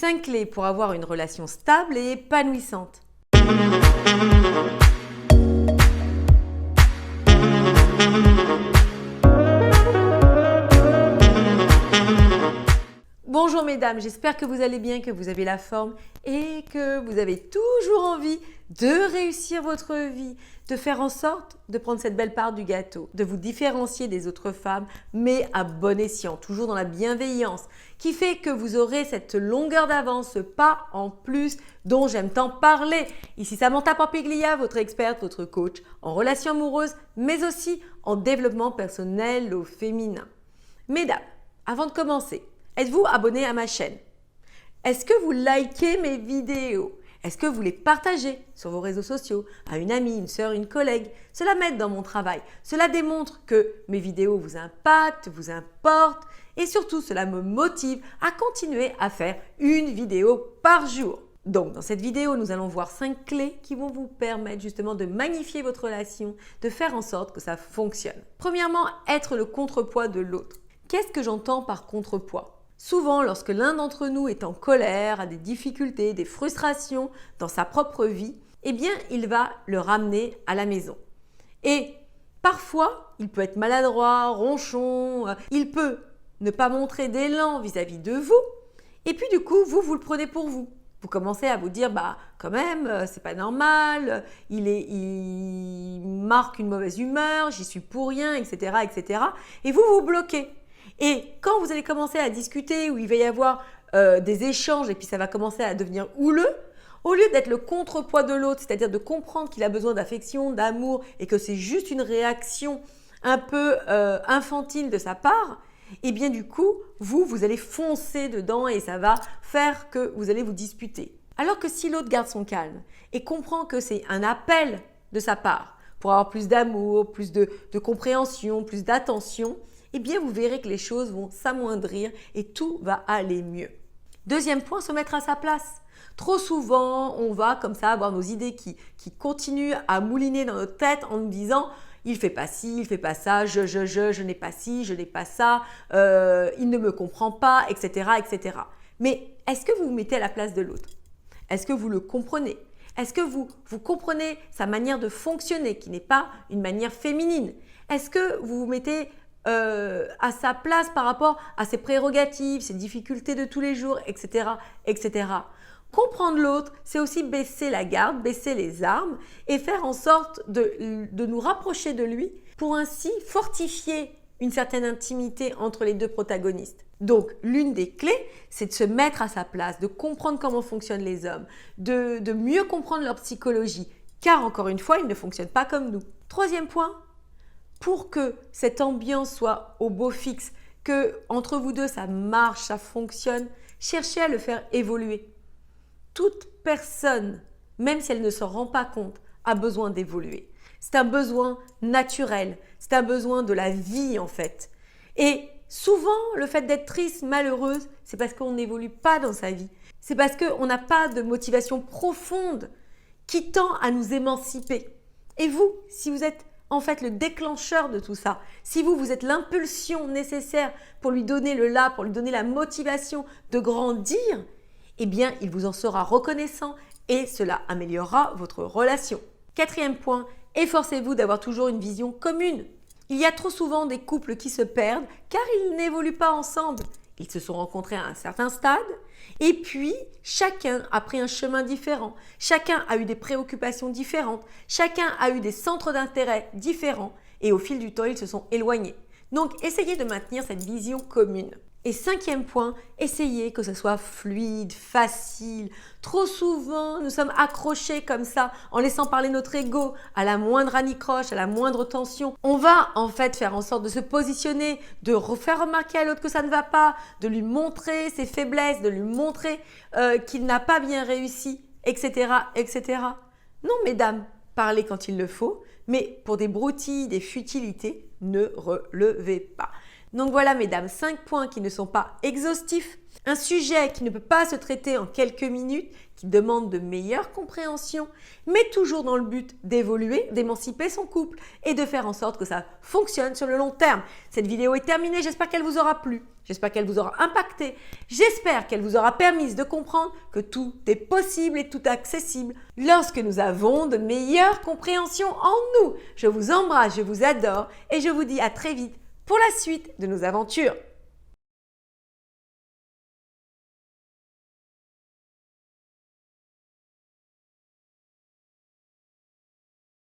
5 clés pour avoir une relation stable et épanouissante. Bonjour mesdames, j'espère que vous allez bien, que vous avez la forme et que vous avez toujours envie de réussir votre vie, de faire en sorte de prendre cette belle part du gâteau, de vous différencier des autres femmes, mais à bon escient, toujours dans la bienveillance, qui fait que vous aurez cette longueur d'avance, ce pas en plus dont j'aime tant parler. Ici Samantha Pampiglia, votre experte, votre coach en relations amoureuses, mais aussi en développement personnel au féminin. Mesdames, avant de commencer, êtes-vous abonné à ma chaîne? Est-ce que vous likez mes vidéos? Est-ce que vous les partagez sur vos réseaux sociaux à une amie, une sœur, une collègue? Cela m'aide dans mon travail. Cela démontre que mes vidéos vous impactent, vous importent et surtout cela me motive à continuer à faire une vidéo par jour. Donc dans cette vidéo, nous allons voir 5 clés qui vont vous permettre justement de magnifier votre relation, de faire en sorte que ça fonctionne. Premièrement, être le contrepoids de l'autre. Qu'est-ce que j'entends par contrepoids? Souvent, lorsque l'un d'entre nous est en colère, a des difficultés, des frustrations dans sa propre vie, eh bien, il va le ramener à la maison. Et parfois, il peut être maladroit, ronchon, il peut ne pas montrer d'élan vis-à-vis de vous. Et puis du coup, vous le prenez pour vous. Vous commencez à vous dire, quand même, c'est pas normal, il marque une mauvaise humeur, j'y suis pour rien, etc., etc. Et vous bloquez. Et quand vous allez commencer à discuter, où il va y avoir des échanges et puis ça va commencer à devenir houleux, au lieu d'être le contrepoids de l'autre, c'est-à-dire de comprendre qu'il a besoin d'affection, d'amour et que c'est juste une réaction un peu infantile de sa part, et bien du coup, vous allez foncer dedans et ça va faire que vous allez vous disputer. Alors que si l'autre garde son calme et comprend que c'est un appel de sa part pour avoir plus d'amour, plus de compréhension, plus d'attention, eh bien vous verrez que les choses vont s'amoindrir et tout va aller mieux. Deuxième point, se mettre à sa place. Trop souvent, on va comme ça avoir nos idées qui continuent à mouliner dans notre tête en nous disant « il fait pas ci, il fait pas ça, je n'ai pas ci, je n'ai pas ça, il ne me comprend pas, etc. etc. » Mais est-ce que vous vous mettez à la place de l'autre? Est-ce que vous le comprenez? Est-ce que vous comprenez sa manière de fonctionner qui n'est pas une manière féminine? Est-ce que vous vous mettez à sa place par rapport à ses prérogatives, ses difficultés de tous les jours, etc. etc. Comprendre l'autre, c'est aussi baisser la garde, baisser les armes et faire en sorte de nous rapprocher de lui pour ainsi fortifier une certaine intimité entre les deux protagonistes. Donc, l'une des clés, c'est de se mettre à sa place, de comprendre comment fonctionnent les hommes, de mieux comprendre leur psychologie, car encore une fois, ils ne fonctionnent pas comme nous. Troisième point, pour que cette ambiance soit au beau fixe, que entre vous deux ça marche, ça fonctionne, cherchez à le faire évoluer. Toute personne, même si elle ne s'en rend pas compte, a besoin d'évoluer. C'est un besoin naturel, c'est un besoin de la vie en fait. Et souvent, le fait d'être triste, malheureuse, c'est parce qu'on n'évolue pas dans sa vie. C'est parce qu'on n'a pas de motivation profonde qui tend à nous émanciper. Et vous, si vous êtes en fait le déclencheur de tout ça, si vous êtes l'impulsion nécessaire pour lui donner le là, pour lui donner la motivation de grandir, eh bien il vous en sera reconnaissant et cela améliorera votre relation. Quatrième point, efforcez-vous d'avoir toujours une vision commune. Il y a trop souvent des couples qui se perdent car ils n'évoluent pas ensemble. Ils se sont rencontrés à un certain stade et puis chacun a pris un chemin différent, chacun a eu des préoccupations différentes, chacun a eu des centres d'intérêt différents et au fil du temps, ils se sont éloignés. Donc, essayez de maintenir cette vision commune. Et cinquième point, essayez que ce soit fluide, facile. Trop souvent, nous sommes accrochés comme ça en laissant parler notre ego à la moindre anicroche, à la moindre tension. On va en fait faire en sorte de se positionner, de faire remarquer à l'autre que ça ne va pas, de lui montrer ses faiblesses, de lui montrer qu'il n'a pas bien réussi, etc., etc. Non, mesdames, parlez quand il le faut, mais pour des broutilles, des futilités, ne relevez pas. Donc voilà mesdames, 5 points qui ne sont pas exhaustifs, un sujet qui ne peut pas se traiter en quelques minutes, qui demande de meilleure compréhension, mais toujours dans le but d'évoluer, d'émanciper son couple et de faire en sorte que ça fonctionne sur le long terme. Cette vidéo est terminée, j'espère qu'elle vous aura plu, j'espère qu'elle vous aura impacté, j'espère qu'elle vous aura permis de comprendre que tout est possible et tout accessible lorsque nous avons de meilleures compréhensions en nous. Je vous embrasse, je vous adore et je vous dis à très vite pour la suite de nos aventures.